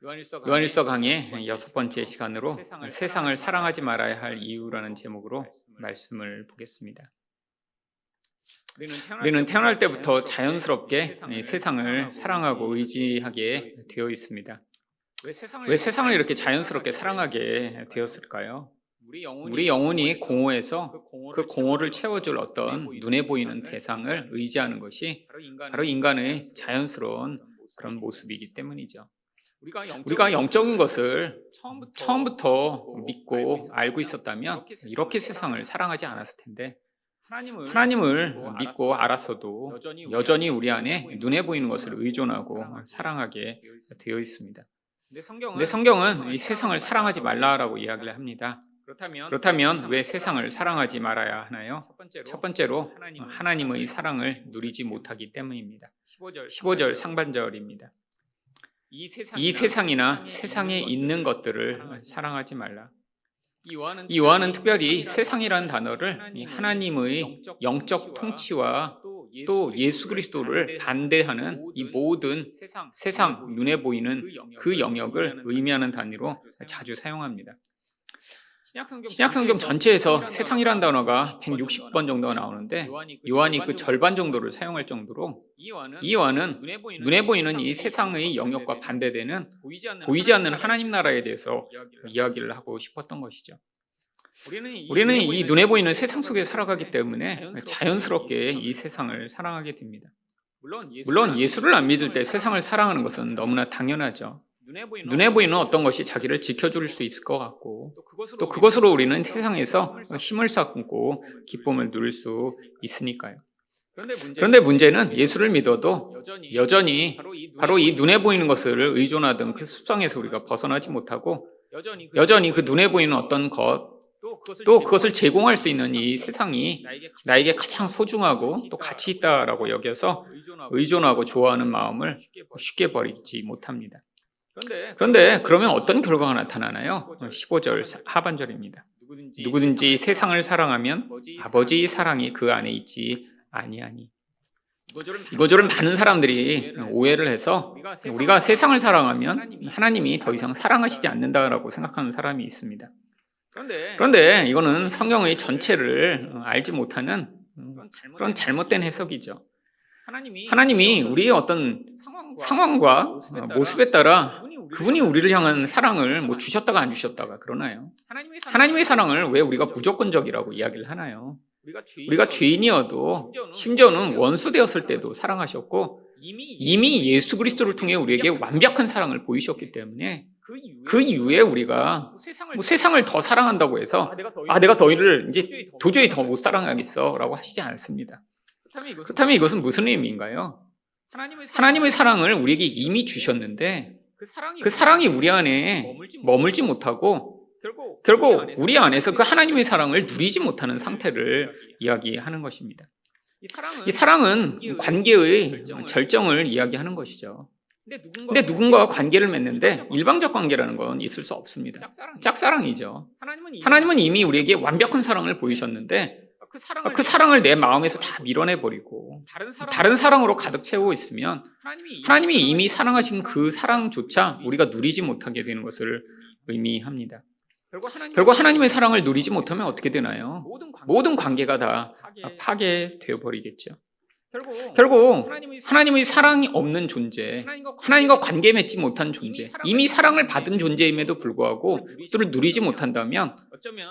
요한일서 강의 6번째 시간으로 세상을 사랑하지 말아야 할 이유라는 제목으로 말씀을 보겠습니다. 우리는 태어날 때부터 자연스럽게 세상을 사랑하고 의지하게 되어 있습니다. 왜 세상을 이렇게 자연스럽게 사랑하게 되었을까요? 우리 영혼이 공허해서 그 공허를 채워줄 어떤 눈에 보이는 대상을 의지하는 것이 바로 인간의 자연스러운 그런 모습이기 때문이죠. 우리가 영적인 것을 처음부터 믿고 알고 있었다면 이렇게 세상을 사랑하지 않았을 텐데, 하나님을 믿고 알았어도 여전히 우리 안에 눈에 보이는 것을 의존하고 사랑하게 되어 있습니다. 근데 성경은 이 세상을 사랑하지 말라라고 이야기를 합니다. 그렇다면 왜 세상을 사랑하지 말아야 하나요? 첫 번째로 하나님의 사랑을 누리지 못하기 때문입니다. 15절 상반절입니다. 이 세상이나 세상에 있는 것들을 사랑하지 말라. 이 요한은 특별히 세상이라는 단어를 하나님의 영적 통치와 또 예수 그리스도를 반대하는 이 모든 세상 눈에 보이는 그 영역을 의미하는 단위로 자주 사용합니다. 신약성경 전체에서 세상이라는 단어가 160번 정도가 나오는데 요한이 그 절반 정도를 사용할 정도로 이 요한은 눈에 보이는 이 세상의 영역과 반대되는 보이지 않는 하나님 나라에 대해서 이야기를 하고 싶었던 것이죠. 우리는 이 눈에 보이는 세상 속에 살아가기 때문에 자연스럽게 이 세상을 사랑하게 됩니다. 물론 예수를 안 믿을 때 세상을 사랑하는 것은 너무나 당연하죠. 눈에 보이는 어떤 것이 자기를 지켜줄 수 있을 것 같고 또 그것으로 우리는 세상에서 힘을 쌓고 기쁨을 누릴 수 있으니까요. 그런데 문제는 예수를 믿어도 여전히 바로 이 눈에 보이는 것을 의존하던 그 습성에서 우리가 벗어나지 못하고 여전히 그 눈에 보이는 어떤 것 또 그것을 제공할 수 있는 이 세상이 나에게 가장 소중하고 또 가치 있다라고 여겨서 의존하고 좋아하는 마음을 쉽게 버리지 못합니다. 그런데 그러면 어떤 결과가 나타나나요? 15절 하반절입니다. 누구든지 세상을 사랑하면 아버지의 사랑이 그 안에 있지 아니하니. 이거저런 많은 사람들이 오해를 해서 우리가 세상을 사랑하면 하나님이 더 이상 사랑하시지 않는다라고 생각하는 사람이 있습니다. 그런데 이거는 성경의 전체를 알지 못하는 그런 잘못된 해석이죠. 하나님이 우리의 어떤 상황과 모습에 따라 그분이 우리를 향한 사랑을 주셨다가 안 주셨다가 그러나요? 하나님의 사랑을 왜 우리가 무조건적이라고 이야기를 하나요? 우리가 죄인이어도 심지어는 원수 되었을 때도 사랑하셨고 이미 예수 그리스도를 통해 우리에게 완벽한 사랑을 보이셨기 때문에 그 이후에 우리가 세상을 더 사랑한다고 해서 내가 너희를 이제 도저히 더 못 사랑하겠어 라고 하시지 않습니다. 그렇다면 이것은 무슨 의미인가요? 하나님의 사랑을 우리에게 이미 주셨는데 그 사랑이 우리 안에 머물지 못하고 결국 우리 안에서 그 하나님의 사랑을 누리지 못하는 상태를 이야기하는 것입니다. 이 사랑은 관계의 절정을 이야기하는 것이죠. 근데 누군가와 관계를 맺는데 일방적 관계라는 건 있을 수 없습니다. 짝사랑이죠. 하나님은 이미 우리에게 완벽한 사랑을 보이셨는데 그 사랑을 내 마음에서 다 밀어내버리고 다른 사랑으로 가득 채우고 있으면 하나님이 이미 사랑하신 그 사랑조차 우리가 누리지 못하게 되는 것을 의미합니다. 결국 하나님의 사랑을 누리지 못하면 어떻게 되나요? 모든 관계가 다 파괴되어 버리겠죠. 결국 하나님의 사랑이 없는 존재, 하나님과 관계 맺지 못한 존재, 이미 사랑을 받은 존재임에도 불구하고 그들을 누리지 못한다면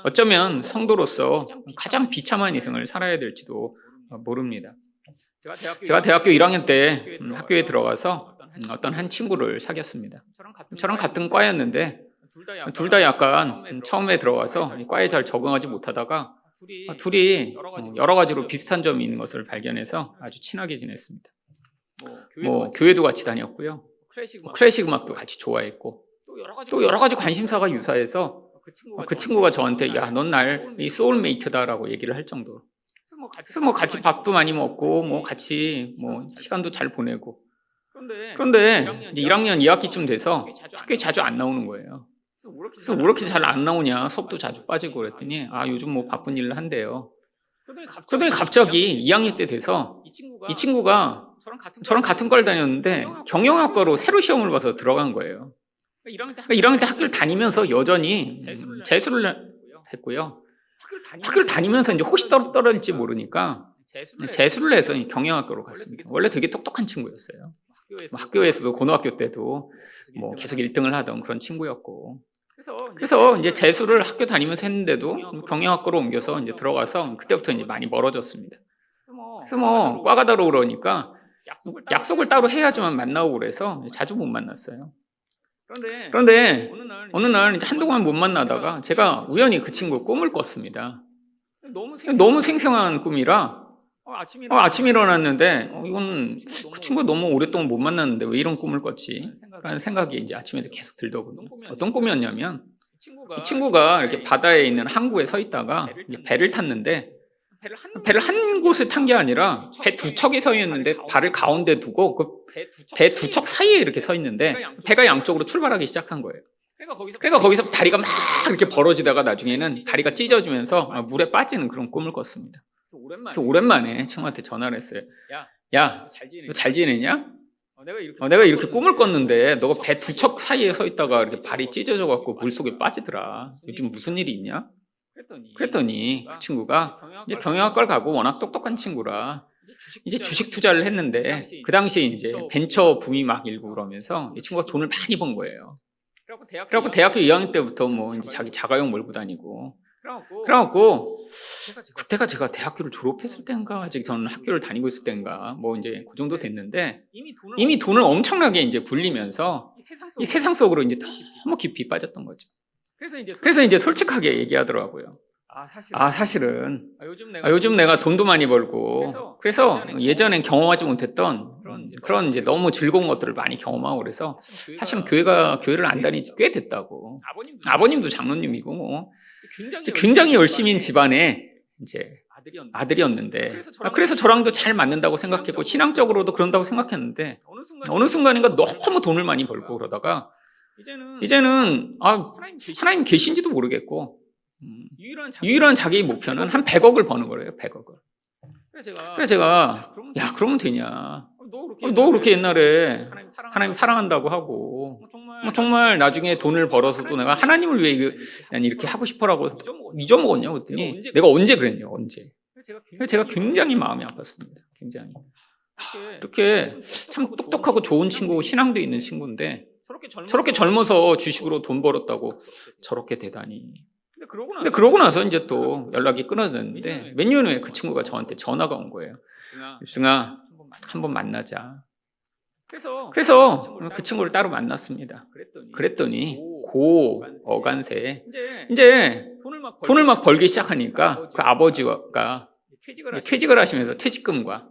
어쩌면 성도로서 가장 비참한 인생을 살아야 될지도 모릅니다. 제가 대학교 1학년 때 학교에 들어가서 어떤 한 친구를 사귀었습니다. 저랑 같은 과였는데 둘 다 약간 처음에 들어가서 과에 잘 적응하지 못하다가 둘이 여러 가지로 비슷한 점이 있는 것을 발견해서 아주 친하게 지냈습니다. 교회도 같이 다녔고요. 클래식 음악도 같이 좋아했고 또 여러 가지 관심사가 유사해서 그 친구가 저한테 야, 넌 날 이 소울메이트다라고 얘기를 할 정도로. 그래서 같이 밥도 많이 먹고 같이 시간도 잘 보내고. 그런데 이제 1학년 2학기쯤 돼서 학교에 자주 안 나오는 거예요. 그래서 왜 이렇게 잘 안 나오냐, 수업도 자주 빠지고 그랬더니 요즘 바쁜 일을 한대요. 그러더니 갑자기 2학년 때 돼서 이 친구가 저랑 같은 과를 다녔는데 경영학과로 새로 시험을 봐서 들어간 거예요. 그러니까 1학년 때 학교를 다니면서 여전히 재수를 했고요. 학교를 다니면서 이제 혹시 떨어질지 모르니까 재수를 해서 경영학교로 갔습니다. 원래 되게 똑똑한 친구였어요. 학교에서도 고등학교 때도 뭐 계속 1등을 하던 그런 친구였고. 그래서 이제 재수를 학교 다니면서 했는데도 경영학과로 옮겨서 이제 들어가서 그때부터 이제 많이 멀어졌습니다. 그래서 뭐 과가 다르고 그러니까 약속을 따로 해야지만 만나고 그래서 자주 못 만났어요. 그런데 어느 날 이제 한동안 못 만나다가 제가 우연히 그 친구 꿈을 꿨습니다. 너무 생생한 꿈이라 아침에 일어났는데 이건 그 친구가 너무 오랫동안 못 만났는데 왜 이런 꿈을 꿨지? 라는 생각이 이제 아침에도 계속 들더군요. 어떤 꿈이었냐면 이 친구가 이렇게 바다에 있는 항구에 서 있다가 배를 탔는데 배를 한 곳에 탄 게 아니라 배 두 척이 서 있는데 발을 가운데 두고 그 배 두 척 사이에 이렇게 서 있는데 배가 양쪽으로 출발하기 시작한 거예요. 그러니까 거기서 다리가 막 이렇게 벌어지다가 나중에는 다리가 찢어지면서 물에 빠지는 그런 꿈을 꿨습니다. 그래서 오랜만에 친구한테 전화를 했어요. 야, 너 잘 지내냐? 내가 이렇게 꿈을 꿨는데 너가 배 두 척 사이에 서 있다가 이렇게 발이 찢어져 갖고 물속에 빠지더라. 요즘 무슨 일이 있냐? 그랬더니 그 친구가 이제 경영학과를 가고 워낙 똑똑한 친구라 이제 주식 투자를 했는데 그 당시에 이제 벤처 붐이 막 일고 그러면서 이 친구가 돈을 많이 번 거예요. 그래갖고 대학교 2학년 때부터 뭐 이제 자기 자가용 몰고 다니고 그래갖고 그때가 제가 대학교를 졸업했을 때인가 아직 저는 학교를 다니고 있을 때인가 뭐 이제 그 정도 됐는데 이미 돈을 엄청나게 이제 굴리면서 이 세상 속으로 이제 너무 깊이 빠졌던 거죠. 그래서 이제 솔직하게 얘기하더라고요. 사실은 요즘 내가 돈도 많이 벌고 그래서 예전엔 경험하지 못했던 그런 이제 너무 즐거운 것들을 많이 경험하고 그래서 사실은 교회를 안 다닌 지 꽤 됐다고. 아버님도 장로님이고 뭐 굉장히 열심인 집안의 이제 아들이었는데 그래서 저랑도 잘 맞는다고 생각했고 신앙적으로도 그런다고 생각했는데 어느 순간인가 너무 돈을 많이 벌고 그러다가 이제는 하나님 계신지도 모르겠고 유일한 자기 목표는 한 100억을 버는 거래요. 100억을. 그래서 제가 야 그러면 되냐? 너 그렇게 옛날에 하나님 사랑한다고 하고 뭐 정말 나중에 돈을 벌어서도 내가 하나님을 위해 이렇게 하고 싶어라고 잊어먹었냐? 그랬더니 내가 언제 그랬냐? 언제? 그래서 제가 굉장히 마음이 아팠습니다. 굉장히. 이렇게 참 똑똑하고 좋은 친구고 신앙도 있는 친구인데 저렇게 젊어서 주식으로 돈 벌었다고 저렇게 되다니. 근데 그러고 나서 이제 또 연락이 끊어졌는데 몇 년 후에 그 친구가 저한테 전화가 온 거예요. 유승아, 한번 만나자. 그래서 그 친구를 따로 만났습니다. 그랬더니 고 어간세에 이제 돈을 막 벌기 시작하니까 그 아버지가 퇴직을 하시면서 퇴직금과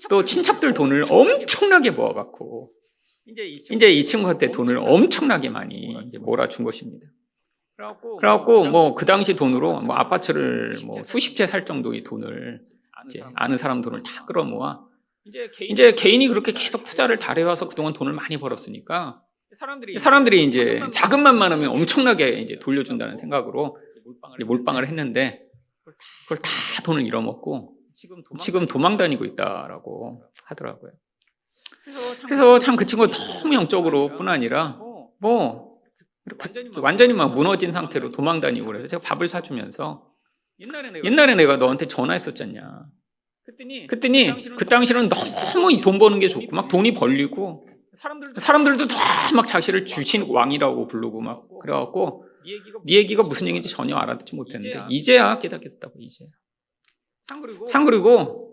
또 친척들 돈을 엄청나게 모아갖고 이제 이 친구한테 돈을 엄청나게 많이 이제 몰아준 것입니다. 그래갖고 뭐 그 당시 돈으로 뭐 아파트를 뭐 수십 채 살 정도의 돈을 이제 아는 사람 돈을 다 끌어모아 이제 개인이 그렇게 계속 투자를 잘해와서 그동안 돈을 많이 벌었으니까 사람들이 이제 자금만 많으면 엄청나게 이제 돌려준다는 생각으로 몰빵을 했는데 그걸 다 돈을 잃어먹고 지금 도망 다니고 있다라고 하더라고요. 그래서 참 그 친구가 너무 영적으로 뿐 아니라 뭐 완전히 막 무너진 상태로 도망 다니고 그래서 제가 밥을 사주면서 옛날에 내가 너한테 전화했었잖냐. 그랬더니 그 당시는 너무 이 돈 버는 게 좋고 막 돈이 벌리고 사람들도 다 막 자신을 주신 왕이라고 부르고 막 그래갖고 네 얘기가 무슨 얘기인지 전혀 알아듣지 못했는데 이제야 깨닫겠다고 이제야. 그리고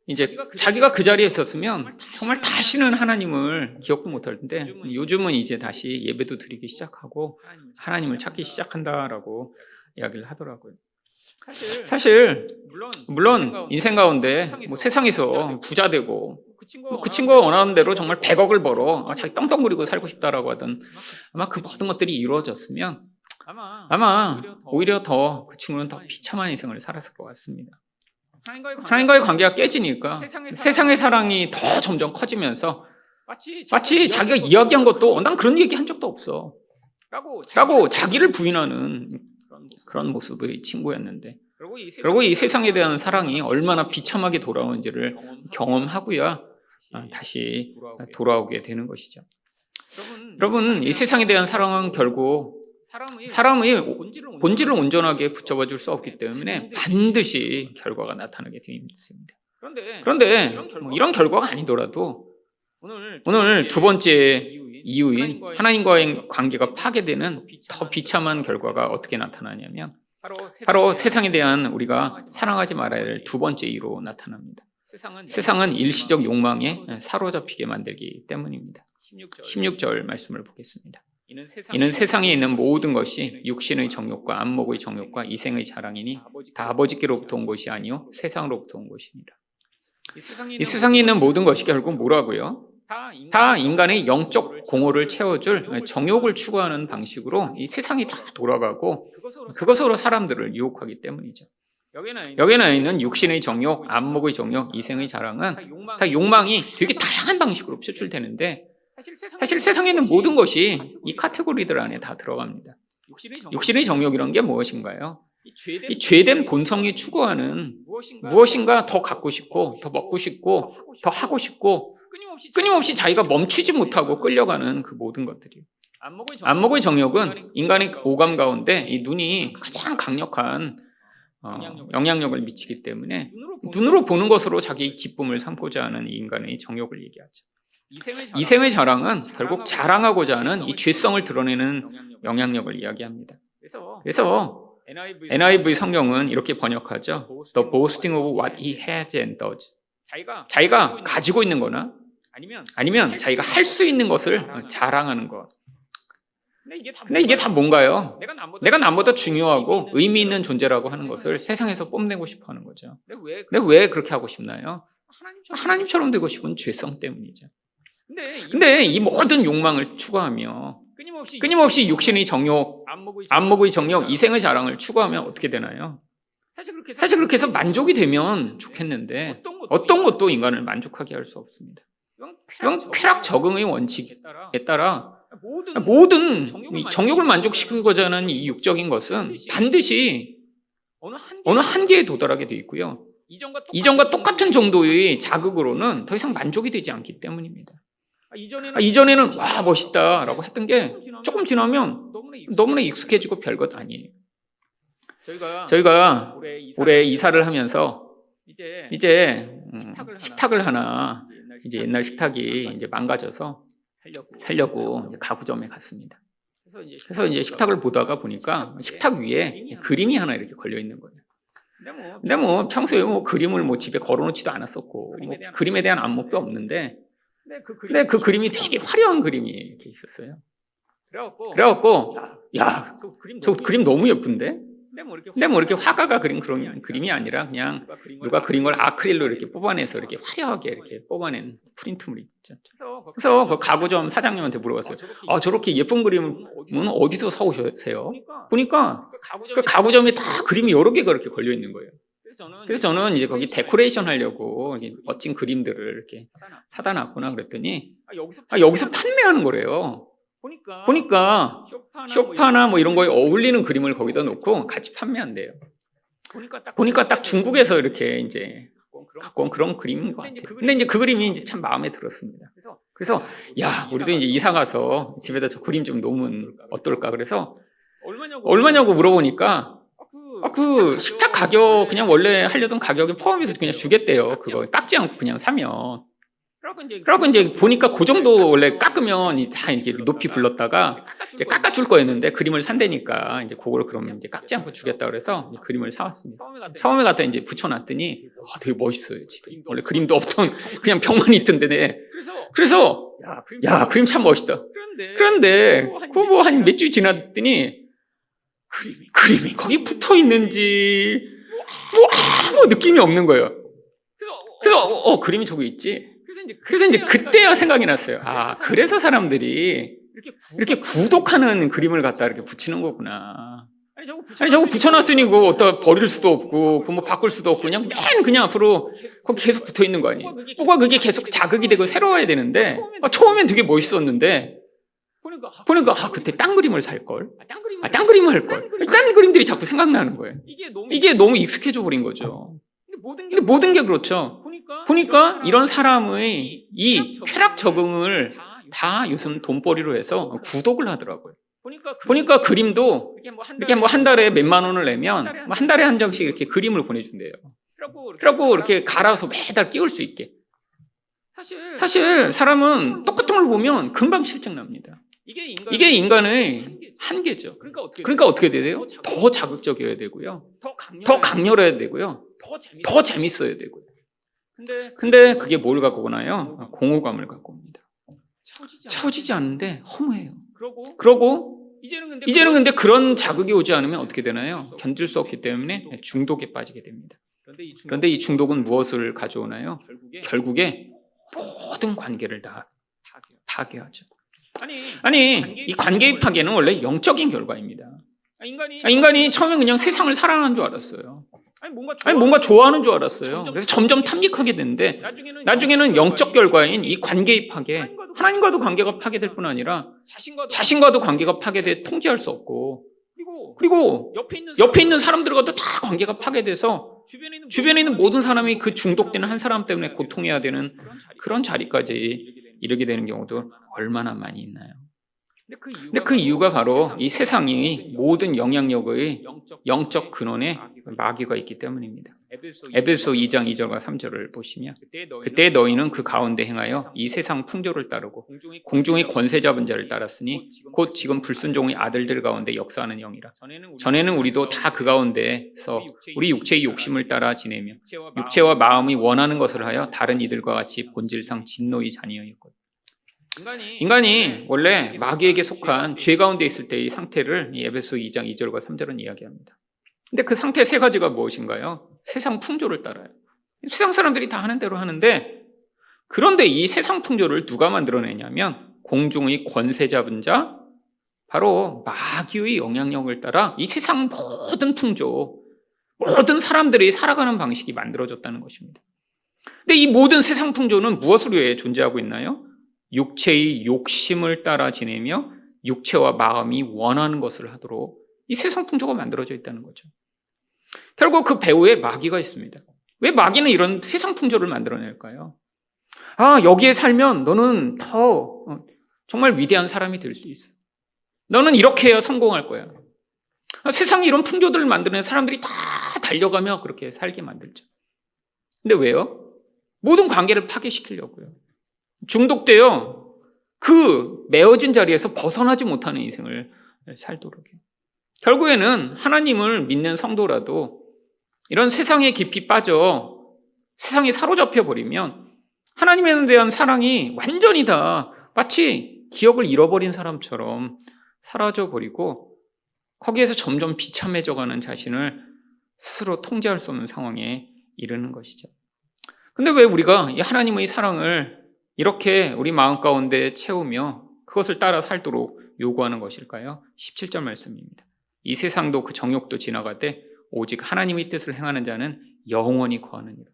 이제 자기가 그 자리에 있었으면 정말 다시는 하나님을 기억도 못할 텐데 요즘은 이제 다시 예배도 드리기 시작하고 하나님을 찾기 시작한다라고 이야기를 하더라고요. 사실 물론 인생 가운데 뭐 세상에서 부자 되고 그 친구가 원하는 대로 정말 100억을 벌어 자기 떵떵거리고 살고 싶다라고 하던 아마 그 모든 것들이 이루어졌으면 아마 오히려 더 그 친구는 더 비참한 인생을 살았을 것 같습니다. 하나님과의 관계가 깨지니까 세상의 사랑이 더 점점 커지면서 마치 자기가 이야기한 것도 난 그런 얘기 한 적도 없어 라고 자기를 부인하는 그런 모습의 친구였는데 그리고 이 세상에 대한 사랑이 얼마나 비참하게 돌아오는지를 경험하고야 다시 돌아오게 되는 것이죠. 여러분, 이 세상에 대한 사랑은 결국 사람의 본질을 온전하게 붙잡아 줄 수 없기 때문에 반드시 결과가 나타나게 되어 있습니다. 그런데 이런 결과가 아니더라도 오늘 두 번째 이유인 하나님과의 관계가 파괴되는 더 비참한 결과가 어떻게 나타나냐면 바로 세상에 대한 우리가 사랑하지 말아야 할 두 번째 이유로 나타납니다. 세상은 일시적 욕망에 사로잡히게 만들기 때문입니다. 16절 말씀을 보겠습니다. 이는 세상에 있는 모든 것이 육신의 정욕과 안목의 정욕과 이생의 자랑이니 다 아버지께로부터 온 것이 아니요 세상으로부터 온 것이니라. 이 세상에 있는 모든 것이 결국 뭐라고요? 다 인간의 영적 공허를 채워줄 정욕을 추구하는 방식으로 이 세상이 다 돌아가고 그것으로 사람들을 유혹하기 때문이죠. 여기에 있는 육신의 정욕, 안목의 정욕, 이생의 자랑은 다 욕망이 되게 다양한 방식으로 표출되는데 사실 세상에 있는 모든 것이 이 카테고리들 안에 다 들어갑니다. 육신의 정욕이란 게 무엇인가요? 이 죄된 본성이 추구하는 무엇인가 더 갖고 싶고 더 먹고 싶고 더 하고 싶고 끊임없이 자기가 멈추지 못하고 끌려가는 그 모든 것들이에요. 안목의 정욕은 인간의 오감 가운데 이 눈이 가장 강력한 영향력을 미치기 때문에 눈으로 보는 것으로 자기 기쁨을 삼고자 하는 인간의 정욕을 얘기하죠. 이생의 자랑은 결국 자랑하고자 하는 이 죄성을 드러내는 영향력을 이야기합니다. 그래서 NIV 성경은 이렇게 번역하죠. The boasting of what he has and does. 자기가 가지고 있는 거나 아니면 자기가 할 수 있는 것을 자랑하는 것. 근데 이게 다 뭔가요? 내가 남보다 중요하고 의미 있는 존재라고 하는 것을 세상에서 뽐내고 싶어 하는 거죠. 근데 왜 그렇게 하고 싶나요? 하나님처럼 되고 싶은 죄성 때문이죠. 근데 이 모든 욕망을 추구하며 끊임없이 육신의 정욕, 안목의 정욕, 이생의 자랑을 추구하면 어떻게 되나요? 사실 그렇게 해서 만족이 되면 좋겠는데 어떤 것도 인간을 만족하게 할 수 없습니다. 이건 쾌락 적응의 원칙에 따라 모든 정욕을 만족시키고자 하는 이 육적인 것은 반드시 어느 한계에 도달하게 되어 있고요. 이전과 똑같은 정도의 자극으로는 더 이상 만족이 되지 않기 때문입니다. 이전에는 와 멋있다라고 했던 게 조금 지나면 너무나 익숙해지고 별것 아니에요. 저희가 올해 이사를 하면서 이제 식탁을 하나 이제 옛날 식탁이 이제 망가져서 살려고 가구점에 갔습니다. 그래서 이제 식탁을 보다가 보니까 식탁 위에 그림이 하나 이렇게 걸려 있는 거예요. 근데 평소에 그림을 집에 걸어놓지도 않았었고 그림에 대한 안목도 없는데 근데 그 그림이 되게 화려한 그림이 이렇게 있었어요. 그래갖고 야, 저 그림 너무 예쁜데? 근데 이렇게 화가가 그린 그런 그림이 아니라 그냥 누가 그린 걸 아크릴로 이렇게 뽑아내서 이렇게 화려하게 이렇게 뽑아낸 프린트물이 있죠. 그래서 그 가구점 사장님한테 물어봤어요. 저렇게 예쁜 그림은 어디서 사오셨어요? 보니까 그 가구점에 다 그림이 여러 개가 이렇게 걸려 있는 거예요. 그래서 저는 이제 거기 데코레이션 하려고 멋진 그림들을 이렇게 사다 놨구나 그랬더니 여기서 판매하는 거래요. 보니까 쇼파나 이런 거에 어울리는 그림을 거기다 놓고 같이 판매한대요. 보니까 딱 중국에서 이렇게 이제 갖고 온 그런 그림인 것 같아요. 근데 이제 그 그림이 이제 참 마음에 들었습니다. 그래서 야, 우리도 이제 이사 가서 집에다 저 그림 좀 놓으면 어떨까? 그래서 얼마냐고 물어보니까 그 식탁 가격 그냥 원래 하려던 가격에 포함해서 그냥 주겠대요. 그거 깎지 않고 그냥 사면. 그러고 이제 보니까 그 정도 원래 깎으면 다 이렇게 높이 불렀다가 이제 깎아줄 거였는데 그림을 산다니까 이제 그걸 그러면 이제 깎지 않고 주겠다 그래서 이제 그림을 사왔습니다. 처음에 갖다 이제 붙여놨더니 되게 멋있어요. 집에. 원래 그림도 없던 그냥 벽만 있던데. 그래서 야, 그림 참 멋있다. 그런데 그거 한 몇 주 지났더니 그림이 거기 붙어 있는지 아무 느낌이 없는 거예요. 그래서 그림이 저기 있지. 그래서 이제 그때야 생각이 났어요. 그래서 사람들이 이렇게 구독하는 그림을 갖다 이렇게 붙이는 거구나. 아니 저거 붙여놨으니 그거 어디다 버릴 수도 없고 그거 바꿀 수도 없고 그냥 앞으로 거기 계속 붙어 있는 거 아니에요. 뭐가 그게 계속 자극이 되고 새로워야 되는데 처음엔 되게 멋있었는데 보니까 그때 딴 그림을 살 걸. 딴 그림을 할 걸. 딴 그림들이 자꾸 생각나는 거예요. 이게 너무 익숙해져 버린 거죠. 근데 모든 게 그렇죠. 보니까 이런 사람의 이 쾌락 적응을 다 요즘 돈벌이로 해서 구독을 하더라고요. 보니까 그림도 이렇게 뭐 한 달에 몇만 원을 내면 뭐 한 달에 한 장씩 이렇게 그림을 보내준대요. 그래갖고 이렇게 갈아서 매달 끼울 수 있게. 사실 사람은 똑같은 걸 보면 금방 실증납니다. 이게 인간의 한계죠. 그러니까 어떻게 돼요? 더 자극적이어야 되고요. 더 강렬해야 되고요. 더 재밌어야 되고요. 근데 그게 뭘 갖고 오나요? 공허감을 갖고 옵니다. 채워지지 않는데 허무해요. 그러고 이제는 근데 그런 자극이 오지 않으면 어떻게 되나요? 견딜 수 없기 때문에 중독에 빠지게 됩니다. 그런데 이 중독은 무엇을 가져오나요? 결국에 모든 관계를 다 파괴하죠. 아니, 이 관계의 파괴는 원래 영적인 결과입니다. 인간이 처음에 그냥 세상을 사랑하는 줄 알았어요. 뭔가 좋아하는 줄 알았어요. 그래서 점점 탐닉하게 되는데 나중에는 영적 결과인 이 관계의 파괴, 하나님과도 관계가 파괴될 뿐 아니라 자신과도 관계가 파괴돼 통제할 수 없고, 그리고 옆에 있는 사람들과도 다 관계가 파괴돼서 주변에 있는 모든 사람이 그 중독되는 한 사람 때문에 고통해야 되는 그런 자리까지 이르게 되는 경우도 얼마나 많이 있나요? 근데 그 이유가 바로 이 세상이 모든 영향력의 영적 근원에 마귀가 있기 때문입니다. 에베소 2장 2절과 3절을 보시면 그때 너희는 그 가운데 행하여 이 세상 풍조를 따르고 공중의 권세 잡은 자를 따랐으니 곧 지금 불순종의 아들들 가운데 역사하는 영이라. 전에는 우리도 다 그 가운데서 우리 육체의 욕심을 따라 지내며 육체와 마음이 원하는 것을 하여 다른 이들과 같이 본질상 진노의 자녀였거든. 인간이 원래 마귀에게 속한 죄 가운데 있을 때의 상태를 이 에베소 2장 2절과 3절은 이야기합니다. 근데 그 상태 세 가지가 무엇인가요? 세상 풍조를 따라요. 세상 사람들이 다 하는 대로 하는데, 그런데 이 세상 풍조를 누가 만들어내냐면 공중의 권세 잡은 자, 바로 마귀의 영향력을 따라 이 세상 모든 풍조, 모든 사람들이 살아가는 방식이 만들어졌다는 것입니다. 근데 이 모든 세상 풍조는 무엇을 위해 존재하고 있나요? 육체의 욕심을 따라 지내며 육체와 마음이 원하는 것을 하도록 이 세상 풍조가 만들어져 있다는 거죠. 결국 그 배후에 마귀가 있습니다. 왜 마귀는 이런 세상 풍조를 만들어낼까요? 여기에 살면 너는 더 정말 위대한 사람이 될 수 있어. 너는 이렇게 해야 성공할 거야. 세상에 이런 풍조들을 만드는 사람들이 다 달려가며 그렇게 살게 만들죠. 근데 왜요? 모든 관계를 파괴시키려고요. 중독되어 그 메어진 자리에서 벗어나지 못하는 인생을 살도록요. 결국에는 하나님을 믿는 성도라도 이런 세상에 깊이 빠져 세상에 사로잡혀 버리면 하나님에 대한 사랑이 완전히 다 마치 기억을 잃어버린 사람처럼 사라져 버리고 거기에서 점점 비참해져가는 자신을 스스로 통제할 수 없는 상황에 이르는 것이죠. 근데 왜 우리가 이 하나님의 사랑을 이렇게 우리 마음 가운데 채우며 그것을 따라 살도록 요구하는 것일까요? 17절 말씀입니다. 이 세상도 그 정욕도 지나가되 오직 하나님의 뜻을 행하는 자는 영원히 거하느니라.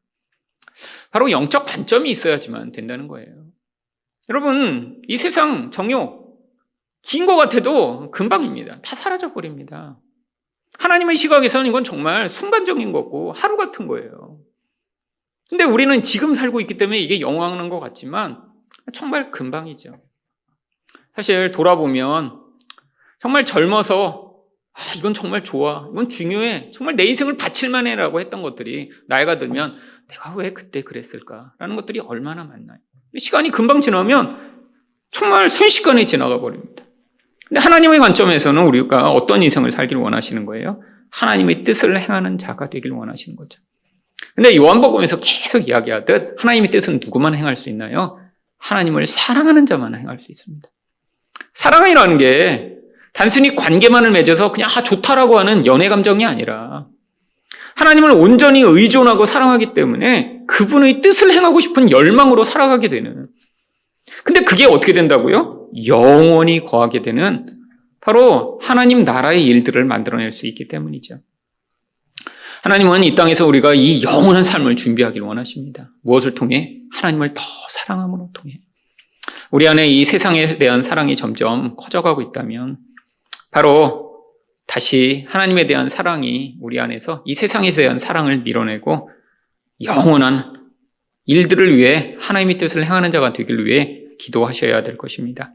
바로 영적 관점이 있어야지만 된다는 거예요. 여러분, 이 세상 정욕 긴 것 같아도 금방입니다. 다 사라져 버립니다. 하나님의 시각에서는 이건 정말 순간적인 거고 하루 같은 거예요. 근데 우리는 지금 살고 있기 때문에 이게 영원한 것 같지만 정말 금방이죠. 사실 돌아보면 정말 젊어서 이건 정말 좋아, 이건 중요해, 정말 내 인생을 바칠만 해라고 했던 것들이 나이가 들면 내가 왜 그때 그랬을까라는 것들이 얼마나 많나요? 시간이 금방 지나면 정말 순식간에 지나가 버립니다. 근데 하나님의 관점에서는 우리가 어떤 인생을 살기를 원하시는 거예요? 하나님의 뜻을 행하는 자가 되길 원하시는 거죠. 근데 요한복음에서 계속 이야기하듯 하나님의 뜻은 누구만 행할 수 있나요? 하나님을 사랑하는 자만 행할 수 있습니다. 사랑이라는 게 단순히 관계만을 맺어서 그냥 좋다라고 하는 연애 감정이 아니라 하나님을 온전히 의존하고 사랑하기 때문에 그분의 뜻을 행하고 싶은 열망으로 살아가게 되는, 근데 그게 어떻게 된다고요? 영원히 거하게 되는 바로 하나님 나라의 일들을 만들어낼 수 있기 때문이죠. 하나님은 이 땅에서 우리가 이 영원한 삶을 준비하기를 원하십니다. 무엇을 통해? 하나님을 더 사랑함으로 통해. 우리 안에 이 세상에 대한 사랑이 점점 커져가고 있다면 바로 다시 하나님에 대한 사랑이 우리 안에서 이 세상에 대한 사랑을 밀어내고 영원한 일들을 위해 하나님의 뜻을 행하는 자가 되길 위해 기도하셔야 될 것입니다.